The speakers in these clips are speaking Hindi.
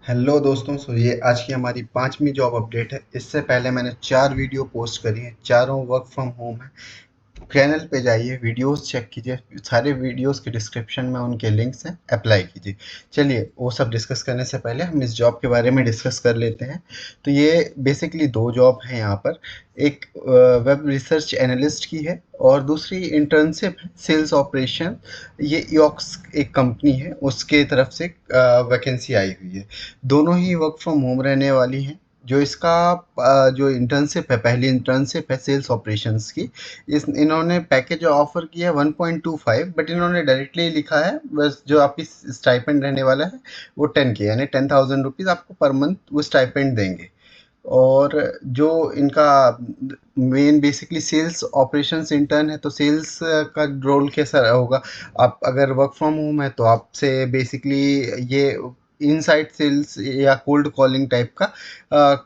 हेलो दोस्तों, ये आज की हमारी 5वीं जॉब अपडेट है। इससे पहले मैंने 4 वीडियो पोस्ट करी हैं, चारों वर्क फ्रॉम होम है। चैनल पे जाइए, वीडियोस चेक कीजिए, सारे वीडियोस के डिस्क्रिप्शन में उनके लिंक्स हैं, अप्लाई कीजिए। चलिए वो सब डिस्कस करने से पहले हम इस जॉब के बारे में डिस्कस कर लेते हैं। तो ये बेसिकली 2 जॉब हैं यहाँ पर। एक वेब रिसर्च एनालिस्ट की है और दूसरी इंटर्नशिप है सेल्स ऑपरेशन। ये ईओक्स एक कंपनी है, उसके तरफ से वैकेंसी आई हुई है। दोनों ही वर्क फ्रॉम होम रहने वाली हैं। जो इसका जो इंटर्नशिप है, पहली इंटर्नशिप है सेल्स ऑपरेशंस की। इस इन्होंने पैकेज ऑफर किया है 1.25, बट इन्होंने डायरेक्टली लिखा है बस जो आपकी स्टाइपेंड रहने वाला है वो 10K यानी 10,000 रुपीज़ आपको पर मंथ वो स्टाइपेंड देंगे। और जो इनका main basically sales operations intern है, तो सेल्स का रोल कैसा होगा। आप अगर वर्क फ्रॉम होम है तो आपसे बेसिकली ये इनसाइड सेल्स या कोल्ड कॉलिंग टाइप का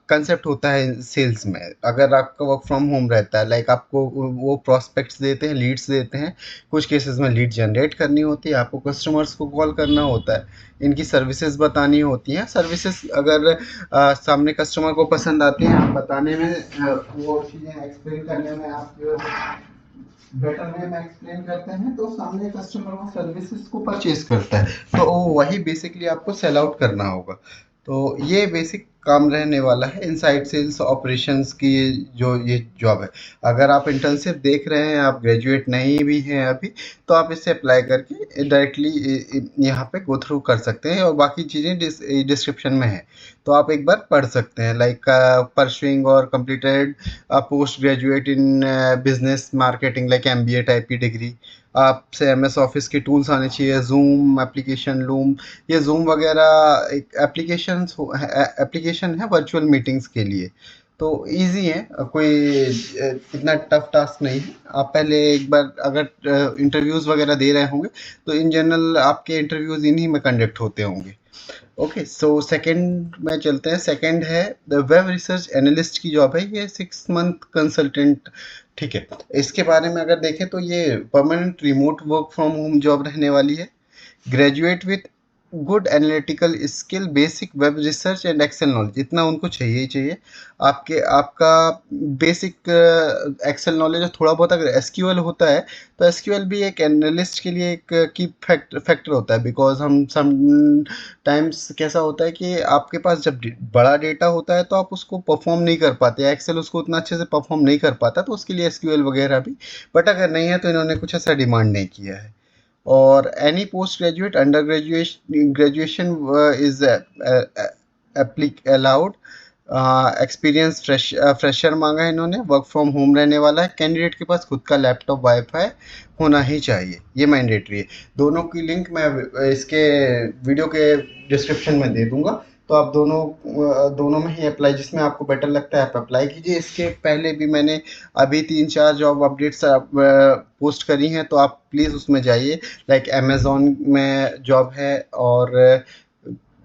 कंसेप्ट होता है सेल्स में। अगर आपका वर्क फ्रॉम होम रहता है, लाइक आपको वो प्रोस्पेक्ट्स देते हैं, लीड्स देते हैं। कुछ केसेस में लीड जनरेट करनी होती है, आपको कस्टमर्स को कॉल करना होता है, इनकी सर्विसेज बतानी होती हैं। सर्विसेज अगर सामने कस्टमर को पसंद आती हैं, आप बताने में वो चीज़ें एक्सप्लेन करने में आप बेटर वे में एक्सप्लेन करते हैं, तो सामने कस्टमर वो सर्विसेज को परचेज करता है। तो वही बेसिकली आपको सेल आउट करना होगा। तो ये बेसिक काम रहने वाला है इनसाइड सेल्स ऑपरेशंस की जो ये जॉब है। अगर आप इंटर्नशिप देख रहे हैं, आप ग्रेजुएट नहीं भी हैं अभी, तो आप इसे अप्लाई करके डायरेक्टली यहाँ पे गो थ्रू कर सकते हैं और बाकी चीज़ें डिस्क्रिप्शन में है, तो आप एक बार पढ़ सकते हैं। लाइक परसुइंग और completed post graduate in business marketing, like MBA type की डिग्री। आपसे MS ऑफिस के टूल्स आने चाहिए, जूम एप्लीकेशन, लूम। ये जूम वगैरह एक एप्लीकेशन है वर्चुअल मीटिंग्स के लिए। तो इजी है, कोई इतना टफ टास्क नहीं है। आप पहले एक बार अगर इंटरव्यूज़ वगैरह दे रहे होंगे, तो इन जनरल आपके इंटरव्यूज़ इन्हीं में कंडक्ट होते होंगे। ओके, सो सेकंड में चलते हैं। सेकंड है द वेब रिसर्च एनालिस्ट की जॉब है, ये 6 मंथ कंसल्टेंट। ठीक है, इसके बारे में अगर देखें तो ये permanent remote work from home job रहने वाली है। Graduate with good analytical skill, basic web research and excel knowledge, इतना उनको चाहिए ही चाहिए। आपका बेसिक एक्सेल नॉलेज और थोड़ा बहुत अगर एसक्यूएल होता है, तो एसक्यूएल भी एक एनालिस्ट के लिए एक की फैक्टर होता है। बिकॉज हम सम टाइम्स कैसा होता है कि आपके पास जब बड़ा डेटा होता है तो आप उसको परफॉर्म नहीं कर पाते, एक्सेल उसको उतना अच्छे से परफॉर्म नहीं कर पाता, तो उसके लिए एसक्यूएल वगैरह भी। बट अगर नहीं है तो इन्होंने कुछ ऐसा डिमांड नहीं किया है। और any post graduate under graduation is allowed. Experience fresher मांगा है इन्होंने। वर्क फ्रॉम होम रहने वाला है। कैंडिडेट के पास खुद का लैपटॉप वाईफाई होना ही चाहिए, ये मैंडेटरी है। दोनों की लिंक मैं इसके वीडियो के डिस्क्रिप्शन में दे दूंगा, तो आप दोनों में ही अप्लाई, जिसमें आपको बेटर लगता है आप अप्लाई कीजिए। इसके पहले भी मैंने अभी 3-4 जॉब अपडेट्स पोस्ट करी हैं, तो आप प्लीज़ उसमें जाइए। लाइक अमेजोन में जॉब है और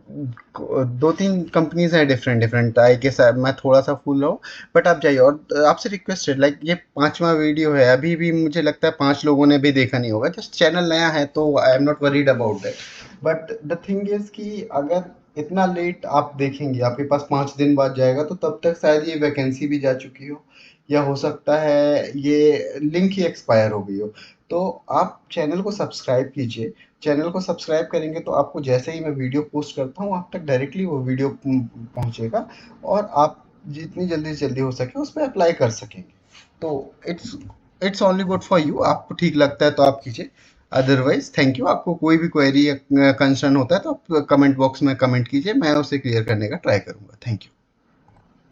2-3 कंपनीज हैं डिफरेंट डिफरेंट। आई गेस मैं थोड़ा सा फूल रहा हूँ, बट आप जाइए। और आपसे रिक्वेस्ट है, लाइक ये 5वां वीडियो है, अभी भी मुझे लगता है 5 लोगों ने भी देखा नहीं होगा। जस्ट चैनल नया है तो I am not worried about that. But the thing is कि अगर इतना लेट आप देखेंगे, आपके पास 5 दिन बाद जाएगा, तो तब तक शायद ये वैकेंसी भी जा चुकी हो, या हो सकता है ये लिंक ही एक्सपायर हो गई हो। तो आप चैनल को सब्सक्राइब कीजिए। चैनल को सब्सक्राइब करेंगे तो आपको जैसे ही मैं वीडियो पोस्ट करता हूँ, आप तक डायरेक्टली वो वीडियो पहुँचेगा, और आप जितनी जल्दी से जल्दी हो सके उस पर अप्लाई कर सकेंगे। तो it's it's only good for you. आपको ठीक लगता है तो आप कीजिए, अदरवाइज थैंक यू। आपको कोई भी क्वेरी या कंसर्न होता है तो आप कमेंट बॉक्स में कमेंट कीजिए, मैं उसे क्लियर करने का ट्राई करूँगा। Thank you.